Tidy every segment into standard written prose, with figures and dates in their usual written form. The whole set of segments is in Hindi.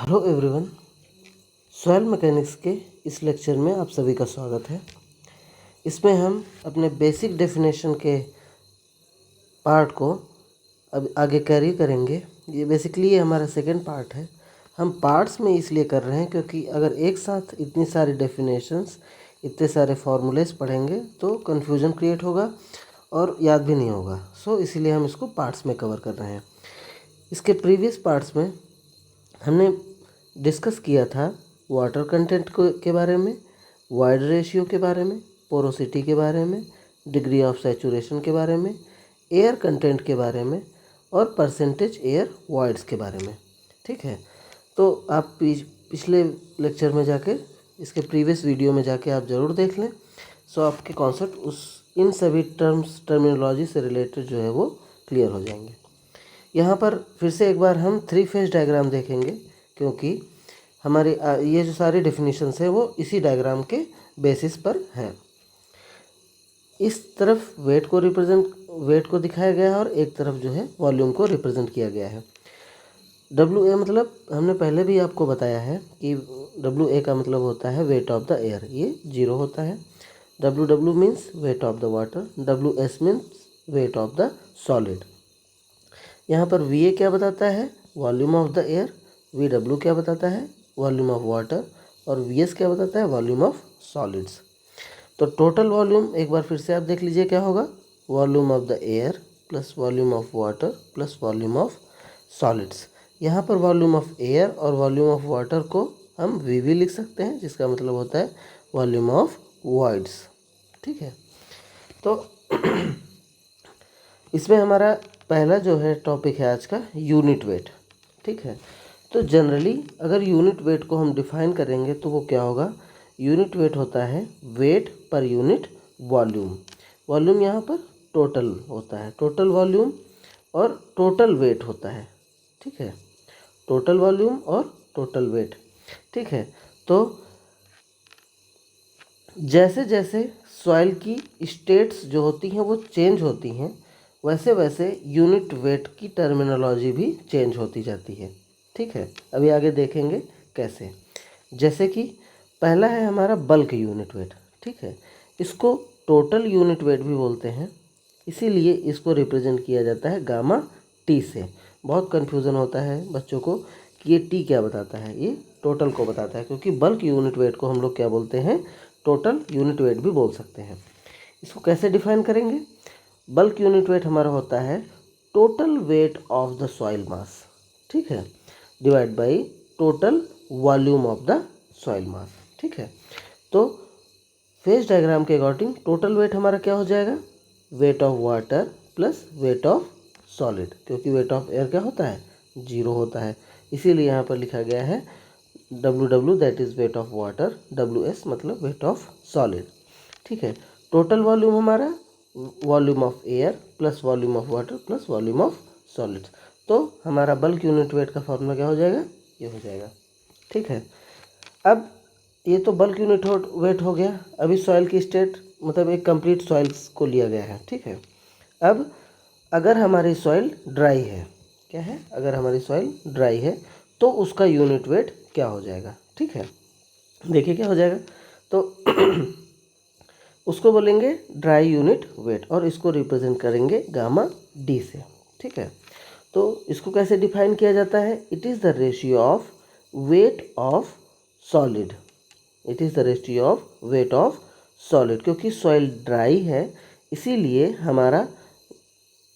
हेलो एवरीवन, सॉइल मैकेनिक्स के इस लेक्चर में आप सभी का स्वागत है। इसमें हम अपने बेसिक डेफिनेशन के पार्ट को अब आगे कैरी करेंगे। ये बेसिकली हमारा सेकंड पार्ट है। हम पार्ट्स में इसलिए कर रहे हैं क्योंकि अगर एक साथ इतनी सारी डेफिनेशंस, इतने सारे फार्मूलेस पढ़ेंगे तो कन्फ्यूजन क्रिएट होगा और याद भी नहीं होगा। सो इसीलिए हम इसको पार्ट्स में कवर कर रहे हैं। इसके प्रीवियस पार्ट्स में हमने डिस्कस किया था वाटर कंटेंट के बारे में, वाइड रेशियो के बारे में, पोरोसिटी के बारे में, डिग्री ऑफ सैचुरेशन के बारे में, एयर कंटेंट के बारे में और परसेंटेज एयर वॉइड्स के बारे में। ठीक है, तो आप पिछले लेक्चर में जाके, इसके प्रीवियस वीडियो में जाके आप ज़रूर देख लें। सो आपके कॉन्सेप्ट इन सभी टर्मिनोलॉजी से रिलेटेड जो है वो क्लियर हो जाएंगे। यहाँ पर फिर से एक बार हम 3 फेज डायग्राम देखेंगे क्योंकि हमारी ये जो सारी डेफिनेशंस है वो इसी डायग्राम के बेसिस पर हैं। इस तरफ वेट को दिखाया गया है और एक तरफ जो है वॉल्यूम को रिप्रेजेंट किया गया है। WA मतलब हमने पहले भी आपको बताया है कि WA का मतलब होता है वेट ऑफ द एयर, ये 0 होता है। WW means weight of the water, WS means weight of the solid. यहाँ पर VA क्या बताता है? Volume of the air. VW क्या बताता है? Volume of water. और VS क्या बताता है? Volume of solids. तो टोटल वॉल्यूम एक बार फिर से आप देख लीजिए क्या होगा। Volume of the air plus volume of water plus volume of solids. यहाँ पर वॉल्यूम ऑफ एयर और वॉल्यूम ऑफ वाटर को हम VV लिख सकते हैं, जिसका मतलब होता है वॉल्यूम ऑफ वॉइड्स। ठीक है, तो इसमें हमारा पहला जो है टॉपिक है आज का यूनिट वेट। ठीक है, तो जनरली अगर यूनिट वेट को हम डिफाइन करेंगे तो वो क्या होगा? यूनिट वेट होता है wait per unit volume. Volume यहाँ पर टोटल होता है, टोटल वॉल्यूम और टोटल वेट होता है। ठीक है, टोटल वॉल्यूम और टोटल वेट। ठीक है, तो जैसे जैसे सॉइल की स्टेट्स जो होती हैं वो चेंज होती हैं, वैसे वैसे यूनिट वेट की टर्मिनोलॉजी भी चेंज होती जाती है। ठीक है, अभी आगे देखेंगे कैसे। जैसे कि पहला है हमारा बल्क यूनिट वेट। ठीक है, इसको टोटल यूनिट वेट भी बोलते हैं, इसीलिए इसको रिप्रेजेंट किया जाता है गामा टी से। बहुत कन्फ्यूज़न होता है बच्चों को कि ये टी क्या बताता है। ये टोटल को बताता है, क्योंकि बल्क यूनिट वेट को हम लोग क्या बोलते हैं? टोटल यूनिट वेट भी बोल सकते हैं। इसको कैसे डिफाइन करेंगे? बल्क यूनिट वेट हमारा होता है total weight of the soil मास। ठीक है, divide by total volume of the soil मास। ठीक है, तो फेज डायग्राम के अकॉर्डिंग टोटल वेट हमारा क्या हो जाएगा? Weight of water plus wait of solid, क्योंकि वेट ऑफ एयर क्या होता है? 0 होता है। इसीलिए यहाँ पर लिखा गया है WW that is weight of water, WS मतलब वेट ऑफ सॉलिड। ठीक है, टोटल वॉल्यूम हमारा volume of air plus volume of water plus volume of solids. तो हमारा बल्क यूनिट वेट का फॉर्मूला क्या हो जाएगा? ये हो जाएगा। ठीक है, अब ये तो बल्क यूनिट वेट हो गया। अभी सॉइल की स्टेट मतलब एक कंप्लीट सॉइल्स को लिया गया है। ठीक है, अब अगर हमारी सॉइल ड्राई है, क्या है? अगर हमारी सॉइल ड्राई है तो उसका यूनिट वेट क्या हो जाएगा? ठीक है, देखिए क्या हो जाएगा। तो उसको बोलेंगे ड्राई यूनिट वेट और इसको रिप्रेजेंट करेंगे गामा डी से। ठीक है, तो इसको कैसे डिफाइन किया जाता है? It is the ratio of weight of solid. It is the ratio of weight of solid, क्योंकि सॉइल ड्राई है इसीलिए हमारा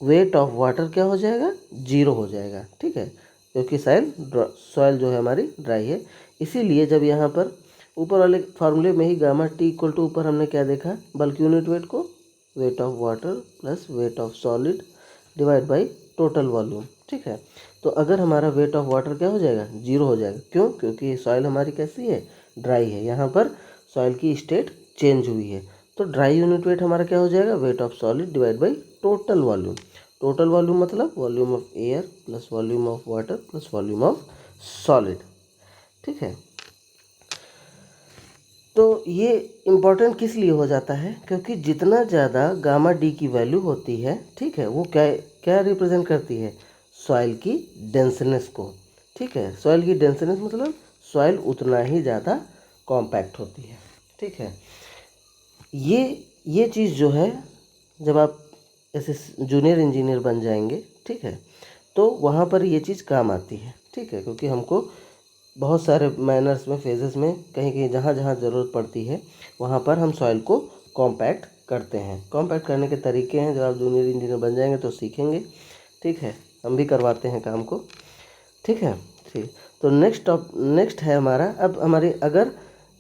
वेट ऑफ वाटर क्या हो जाएगा? 0 हो जाएगा। ठीक है, क्योंकि सॉइल जो है हमारी ड्राई है, इसीलिए जब यहाँ पर ऊपर वाले फार्मूले में ही गामा टी इक्वल टू ऊपर हमने क्या देखा? बल्क यूनिट वेट को weight of water plus wait of solid divide by total volume. ठीक है, तो अगर हमारा वेट ऑफ वाटर क्या हो जाएगा? 0 हो जाएगा। क्यों? क्योंकि सॉइल हमारी कैसी है? ड्राई है। यहाँ पर सॉइल की स्टेट चेंज हुई है, तो ड्राई यूनिट वेट हमारा क्या हो जाएगा? Weight of solid divide by total volume. Total volume मतलब volume of air plus volume of water plus volume of solid. ठीक है, तो ये इम्पोर्टेंट किस लिए हो जाता है? क्योंकि जितना ज़्यादा गामा डी की वैल्यू होती है, ठीक है, वो क्या क्या रिप्रेजेंट करती है? सॉइल की डेंसनेस को। ठीक है। सॉइल की डेंसनेस मतलब सॉइल उतना ही ज़्यादा कॉम्पैक्ट होती है। ठीक है। ये चीज़ जो है, जब आप ऐसे जूनियर इंजीनियर बन जाएंगे, ठीक है, तो वहाँ पर ये चीज़ काम आती है। ठीक है, क्योंकि हमको बहुत सारे मैनर्स में, फेजेस में, कहीं कहीं जहाँ जहाँ ज़रूरत पड़ती है वहाँ पर हम सॉइल को कॉम्पैक्ट करते हैं। कॉम्पैक्ट करने के तरीके हैं, जब आप जूनियर इंजीनियर बन जाएंगे तो सीखेंगे। ठीक है, हम भी करवाते हैं काम को। ठीक है। ठीक, तो नेक्स्ट है हमारा, अब हमारी अगर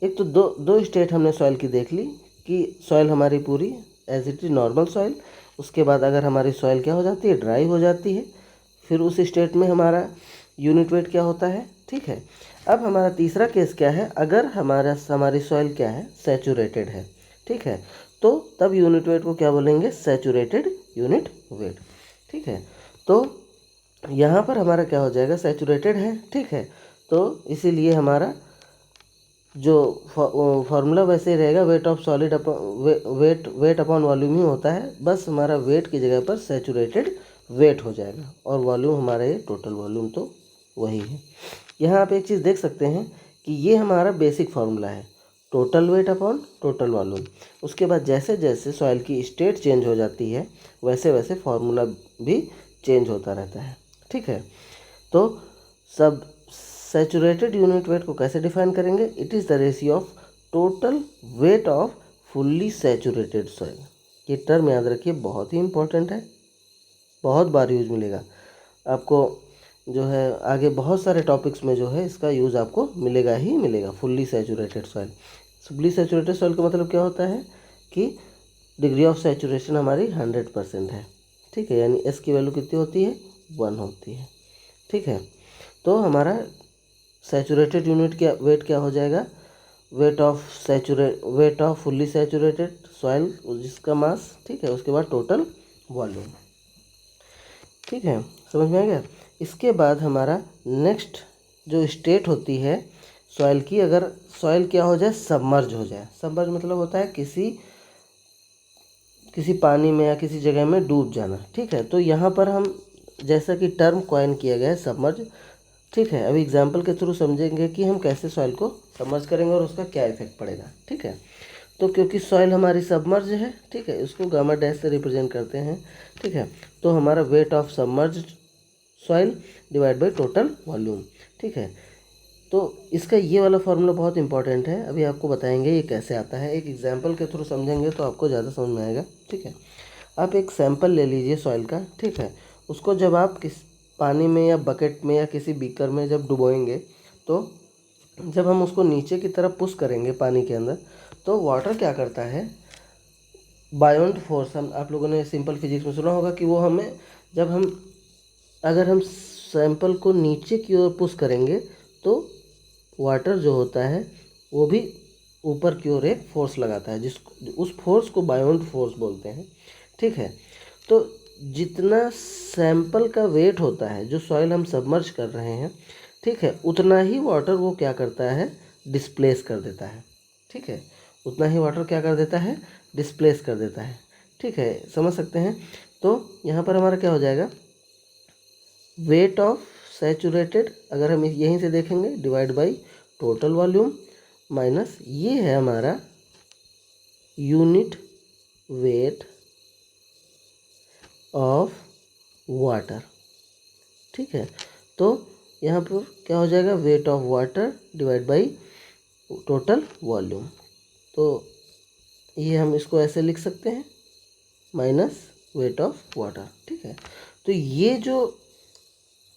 एक तो दो स्टेट हमने सॉइल की देख ली कि सॉइल हमारी पूरी as it is normal soil, उसके बाद अगर हमारी सॉइल क्या हो जाती है, ड्राई हो जाती है, फिर उस स्टेट में हमारा यूनिट वेट क्या होता है। ठीक है। अब हमारा तीसरा केस क्या है, अगर हमारी सॉइल क्या है, सैचुरेटेड है। ठीक है, तो तब यूनिट वेट को क्या बोलेंगे, सैचुरेटेड यूनिट वेट। ठीक है, तो यहाँ पर हमारा क्या हो जाएगा, सैचुरेटेड है। ठीक है, तो इसीलिए हमारा जो फॉर्मूला वैसे ही रहेगा, weight of solid weight upon volume ही होता है, बस हमारा वेट की जगह पर सैचुरेटेड वेट हो जाएगा, और वॉल्यूम हमारा ये टोटल वॉल्यूम तो वही है। यहाँ आप एक चीज़ देख सकते हैं कि ये हमारा बेसिक फार्मूला है, total weight upon total volume. उसके बाद जैसे जैसे सॉइल की स्टेट चेंज हो जाती है वैसे वैसे फार्मूला भी चेंज होता रहता है। ठीक है, तो सब सैचुरेटेड यूनिट वेट को कैसे डिफाइन करेंगे, it is the ratio of total weight off fully saturated soil. ये टर्म याद रखिए, बहुत ही इंपॉर्टेंट है, बहुत बार यूज मिलेगा आपको, जो है आगे बहुत सारे टॉपिक्स में जो है इसका यूज़ आपको मिलेगा ही मिलेगा। Fully saturated soil, fully saturated soil का मतलब क्या होता है कि डिग्री ऑफ सैचुरेशन हमारी 100% है। ठीक है, यानी एस की वैल्यू कितनी होती है, 1 होती है। ठीक है, तो हमारा सैचुरेटेड यूनिट क्या वेट क्या हो जाएगा, weight off fully saturated soil जिसका मास। ठीक है, उसके बाद टोटल वॉल्यूम। ठीक है, समझ में आ गया। इसके बाद हमारा नेक्स्ट जो स्टेट होती है सॉइल की, अगर सॉइल क्या हो जाए, सबमर्ज हो जाए। सबमर्ज मतलब होता है किसी पानी में या किसी जगह में डूब जाना। ठीक है, तो यहाँ पर हम जैसा कि टर्म कॉइन किया गया है सबमर्ज। ठीक है, अभी एग्जांपल के थ्रू समझेंगे कि हम कैसे सॉइल को सबमर्ज करेंगे और उसका क्या इफेक्ट पड़ेगा। ठीक है, तो क्योंकि सॉइल हमारी सबमर्ज है, ठीक है, इसको गामा डैश से रिप्रेजेंट करते हैं। ठीक है, तो हमारा weight of submerge soil divide by total volume. ठीक है, तो इसका ये वाला फार्मूला बहुत इंपॉर्टेंट है, अभी आपको बताएंगे ये कैसे आता है, एक एग्जांपल के थ्रू समझेंगे तो आपको ज़्यादा समझ में आएगा। ठीक है, आप एक सैंपल ले लीजिए सॉइल का। ठीक है, उसको जब आप किस पानी में या बकेट में या किसी बीकर में जब डुबोएंगे, तो जब हम उसको नीचे की तरफ पुश करेंगे पानी के अंदर, तो वाटर क्या करता है, बायोंट फोर्स, हम आप लोगों ने सिंपल फिजिक्स में सुना होगा कि वो हमें अगर हम सैंपल को नीचे की ओर पुश करेंगे तो वाटर जो होता है वो भी ऊपर की ओर एक फोर्स लगाता है, उस फोर्स को बायोंट फोर्स बोलते हैं। ठीक है, तो जितना सैंपल का वेट होता है जो सॉइल हम सबमर्ज कर रहे हैं, ठीक है, उतना ही वाटर वो क्या करता है, डिस्प्लेस कर देता है। ठीक है, उतना ही वाटर क्या कर देता है, डिस्प्लेस कर देता है। ठीक है, समझ सकते हैं। तो यहाँ पर हमारा क्या हो जाएगा, वेट ऑफ सैचुरेटेड, अगर हम यहीं से देखेंगे, divide by total volume, minus ये है हमारा यूनिट वेट ऑफ वाटर। ठीक है, तो यहाँ पर क्या हो जाएगा, weight of water divide by total volume. तो ये हम इसको ऐसे लिख सकते हैं, माइनस वेट ऑफ वाटर। ठीक है, तो ये जो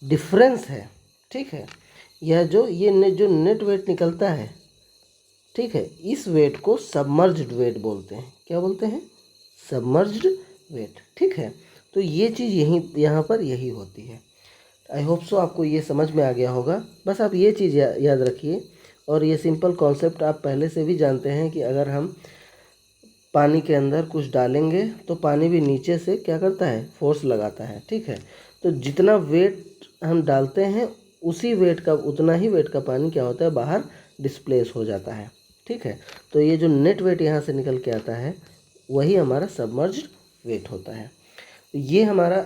डिफरेंस है, ठीक है, यह जो जो नेट वेट निकलता है, ठीक है, इस वेट को सबमर्ज्ड वेट बोलते हैं। क्या बोलते हैं, सबमर्ज्ड वेट। ठीक है, तो ये चीज़ यहाँ पर यही होती है। आई होप सो आपको ये समझ में आ गया होगा। बस आप ये चीज़ याद रखिए, और ये सिंपल कॉन्सेप्ट आप पहले से भी जानते हैं कि अगर हम पानी के अंदर कुछ डालेंगे तो पानी भी नीचे से क्या करता है, फोर्स लगाता है। ठीक है, तो जितना वेट हम डालते हैं उसी वेट का, उतना ही वेट का पानी क्या होता है, बाहर डिस्प्लेस हो जाता है। ठीक है, तो ये जो नेट वेट यहाँ से निकल के आता है वही हमारा सबमर्ज्ड वेट होता है। ये हमारा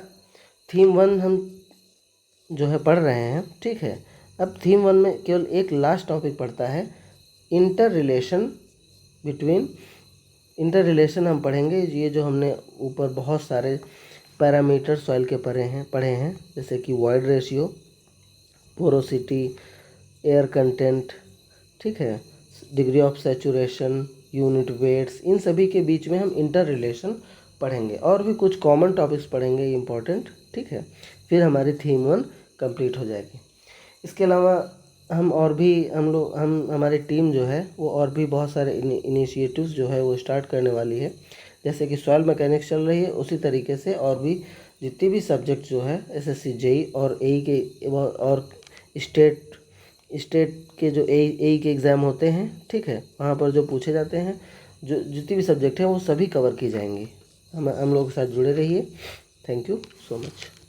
थीम 1 हम जो है पढ़ रहे हैं। ठीक है, अब थीम 1 में केवल एक लास्ट टॉपिक पड़ता है, इंटर रिलेशन हम पढ़ेंगे। ये जो हमने ऊपर बहुत सारे पैरामीटर सॉइल के पढ़े हैं जैसे कि void ratio, porosity, air content, ठीक है, degree of saturation, unit weights, इन सभी के बीच में हम इंटर रिलेशन पढ़ेंगे और भी कुछ कॉमन टॉपिक्स पढ़ेंगे इम्पॉर्टेंट, ठीक है। फिर हमारी थीम 1 कंप्लीट हो जाएगी। इसके अलावा हमारी टीम जो है वो और भी बहुत सारे इनिशिएटिव्स जो है वो स्टार्ट करने वाली है। जैसे कि सॉइल मैकेनिक्स चल रही है, उसी तरीके से और भी जितनी भी सब्जेक्ट जो है एसएससी जेई और एई के और स्टेट के जो एई के एग्ज़ाम होते हैं, ठीक है, वहाँ पर जो पूछे जाते हैं, जो जितनी भी सब्जेक्ट हैं वो सभी कवर की जाएंगी। हम लोग के साथ जुड़े रहिए। Thank you so much.